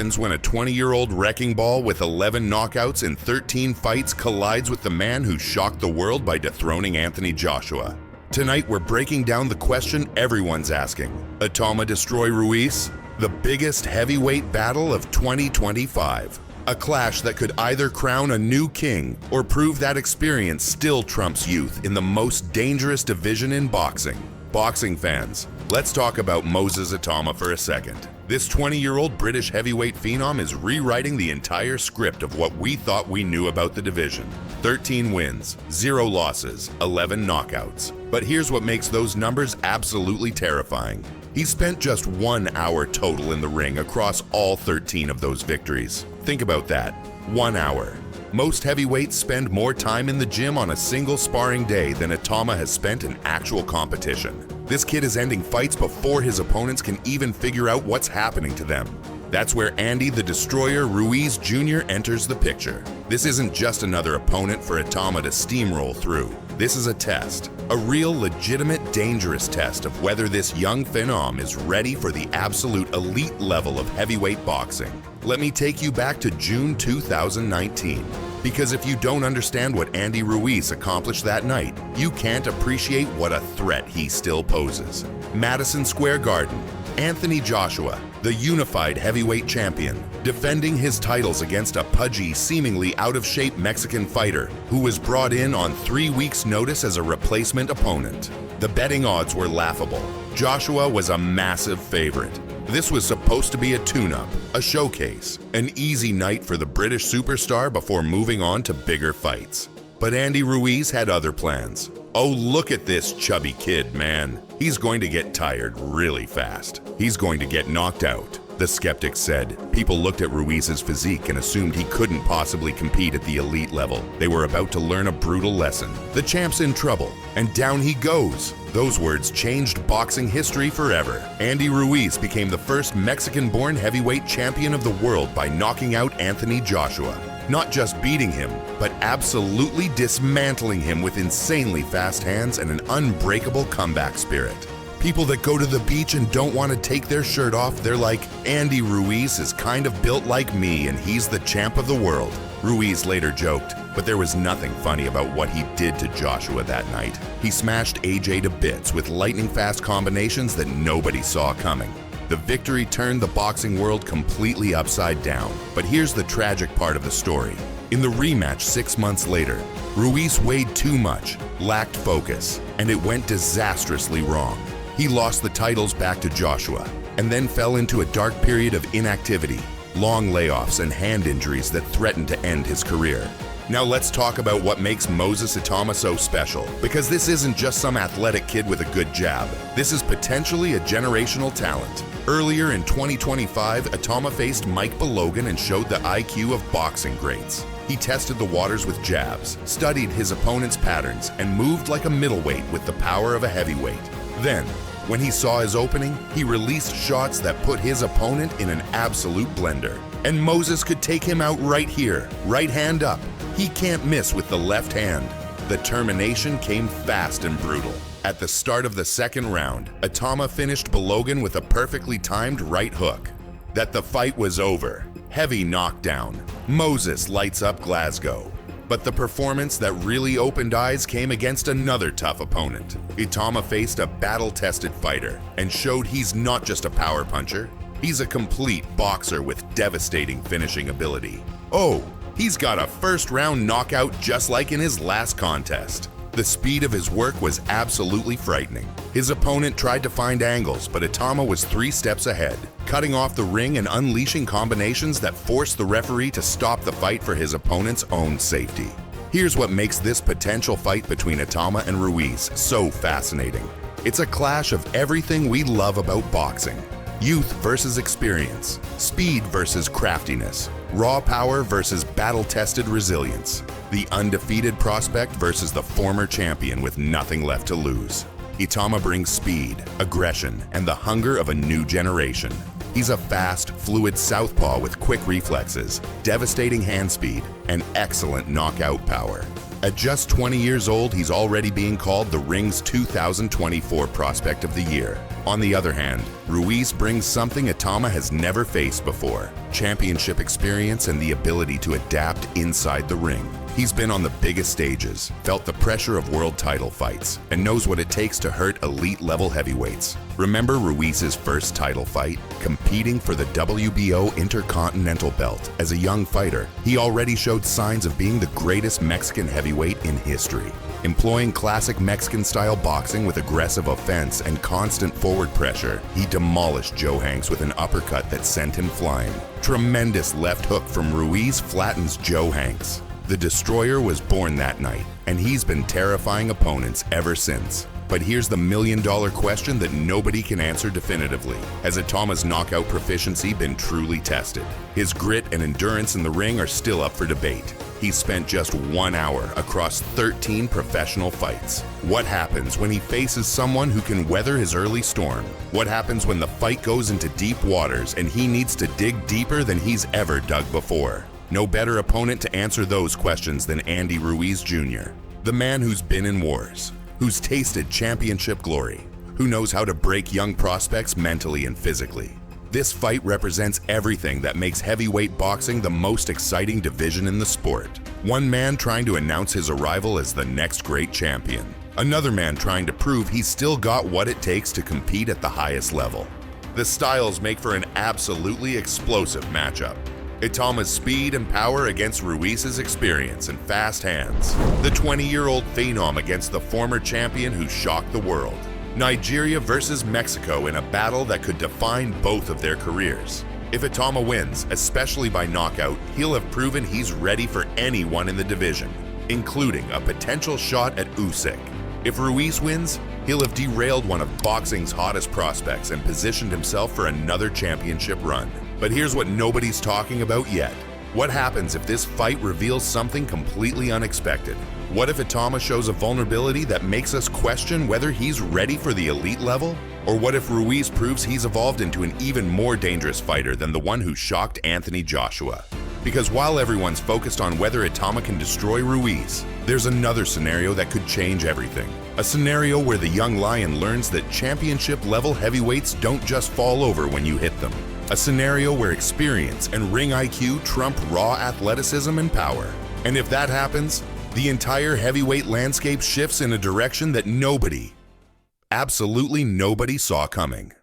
happens when a 20-year-old wrecking ball with 11 knockouts in 13 fights collides with the man who shocked the world by dethroning Anthony Joshua. Tonight, we're breaking down the question everyone's asking. Atama Destroy Ruiz? The biggest heavyweight battle of 2025. A clash that could either crown a new king or prove that experience still trumps youth in the most dangerous division in boxing. Boxing fans, let's talk about Moses Atama for a second. This 20-year-old British heavyweight phenom is rewriting the entire script of what we thought we knew about the division. 13 wins, 0 losses, 11 knockouts. But here's what makes those numbers absolutely terrifying. He spent just 1 hour total in the ring across all 13 of those victories. Think about that, 1 hour. Most heavyweights spend more time in the gym on a single sparring day than Atama has spent in actual competition. This kid is ending fights before his opponents can even figure out what's happening to them. That's where Andy the Destroyer Ruiz Jr. enters the picture. This isn't just another opponent for Atama to steamroll through. This is a test, a real legitimate dangerous test of whether this young phenom is ready for the absolute elite level of heavyweight boxing. Let me take you back to June 2019. Because if you don't understand what Andy Ruiz accomplished that night, you can't appreciate what a threat he still poses. Madison Square Garden, Anthony Joshua, the unified heavyweight champion, defending his titles against a pudgy, seemingly out-of-shape Mexican fighter who was brought in on 3 weeks' notice as a replacement opponent. The betting odds were laughable. Joshua was a massive favorite. This was supposed to be a tune-up, a showcase, an easy night for the British superstar before moving on to bigger fights. But Andy Ruiz had other plans. Oh, look at this chubby kid, man. He's going to get tired really fast. He's going to get knocked out, the skeptics said. People looked at Ruiz's physique and assumed he couldn't possibly compete at the elite level. They were about to learn a brutal lesson. The champ's in trouble, and down he goes. Those words changed boxing history forever. Andy Ruiz became the first Mexican-born heavyweight champion of the world by knocking out Anthony Joshua. Not just beating him, but absolutely dismantling him with insanely fast hands and an unbreakable comeback spirit. People that go to the beach and don't want to take their shirt off, they're like, Andy Ruiz is kind of built like me and he's the champ of the world. Ruiz later joked, but there was nothing funny about what he did to Joshua that night. He smashed AJ to bits with lightning-fast combinations that nobody saw coming. The victory turned the boxing world completely upside down. But here's the tragic part of the story. In the rematch 6 months later, Ruiz weighed too much, lacked focus, and it went disastrously wrong. He lost the titles back to Joshua, and then fell into a dark period of inactivity, long layoffs and hand injuries that threatened to end his career. Now let's talk about what makes Moses Atama so special, because this isn't just some athletic kid with a good jab. This is potentially a generational talent. Earlier in 2025, Atama faced Mike Balogan and showed the IQ of boxing greats. He tested the waters with jabs, studied his opponent's patterns, and moved like a middleweight with the power of a heavyweight. Then, when he saw his opening, he released shots that put his opponent in an absolute blender. And Moses could take him out right here, right hand up. He can't miss with the left hand. The termination came fast and brutal. At the start of the second round, Atama finished Balogan with a perfectly timed right hook. That the fight was over. Heavy knockdown. Moses lights up Glasgow. But the performance that really opened eyes came against another tough opponent. Atama faced a battle-tested fighter and showed he's not just a power puncher. He's a complete boxer with devastating finishing ability. Oh, he's got a first-round knockout just like in his last contest. The speed of his work was absolutely frightening. His opponent tried to find angles, but Atama was 3 steps ahead, cutting off the ring and unleashing combinations that forced the referee to stop the fight for his opponent's own safety. Here's what makes this potential fight between Atama and Ruiz so fascinating. It's a clash of everything we love about boxing. Youth versus experience, speed versus craftiness, raw power versus battle-tested resilience, the undefeated prospect versus the former champion with nothing left to lose. Atama brings speed, aggression, and the hunger of a new generation. He's a fast, fluid southpaw with quick reflexes, devastating hand speed, and excellent knockout power. At just 20 years old, he's already being called the Ring's 2024 Prospect of the Year. On the other hand, Ruiz brings something Atama has never faced before: championship experience and the ability to adapt inside the ring. He's been on the biggest stages, felt the pressure of world title fights, and knows what it takes to hurt elite-level heavyweights. Remember Ruiz's first title fight? Competing for the WBO Intercontinental Belt as a young fighter, he already showed signs of being the greatest Mexican heavyweight in history. Employing classic Mexican-style boxing with aggressive offense and constant forward pressure, he demolished Joe Hanks with an uppercut that sent him flying. Tremendous left hook from Ruiz flattens Joe Hanks. The Destroyer was born that night, and he's been terrifying opponents ever since. But here's the million-dollar question that nobody can answer definitively. Has Atama's knockout proficiency been truly tested? His grit and endurance in the ring are still up for debate. He's spent just 1 hour across 13 professional fights. What happens when he faces someone who can weather his early storm? What happens when the fight goes into deep waters and he needs to dig deeper than he's ever dug before? No better opponent to answer those questions than Andy Ruiz Jr., the man who's been in wars, who's tasted championship glory, who knows how to break young prospects mentally and physically. This fight represents everything that makes heavyweight boxing the most exciting division in the sport. One man trying to announce his arrival as the next great champion. Another man trying to prove he's still got what it takes to compete at the highest level. The styles make for an absolutely explosive matchup. Atama's speed and power against Ruiz's experience and fast hands. The 20-year-old phenom against the former champion who shocked the world. Nigeria versus Mexico in a battle that could define both of their careers. If Atama wins, especially by knockout, he'll have proven he's ready for anyone in the division, including a potential shot at Usyk. If Ruiz wins, he'll have derailed one of boxing's hottest prospects and positioned himself for another championship run. But here's what nobody's talking about yet. What happens if this fight reveals something completely unexpected? What if Atama shows a vulnerability that makes us question whether he's ready for the elite level? Or what if Ruiz proves he's evolved into an even more dangerous fighter than the one who shocked Anthony Joshua? Because while everyone's focused on whether Atama can destroy Ruiz, there's another scenario that could change everything. A scenario where the young lion learns that championship-level heavyweights don't just fall over when you hit them. A scenario where experience and ring IQ trump raw athleticism and power. And if that happens, the entire heavyweight landscape shifts in a direction that nobody, absolutely nobody saw coming.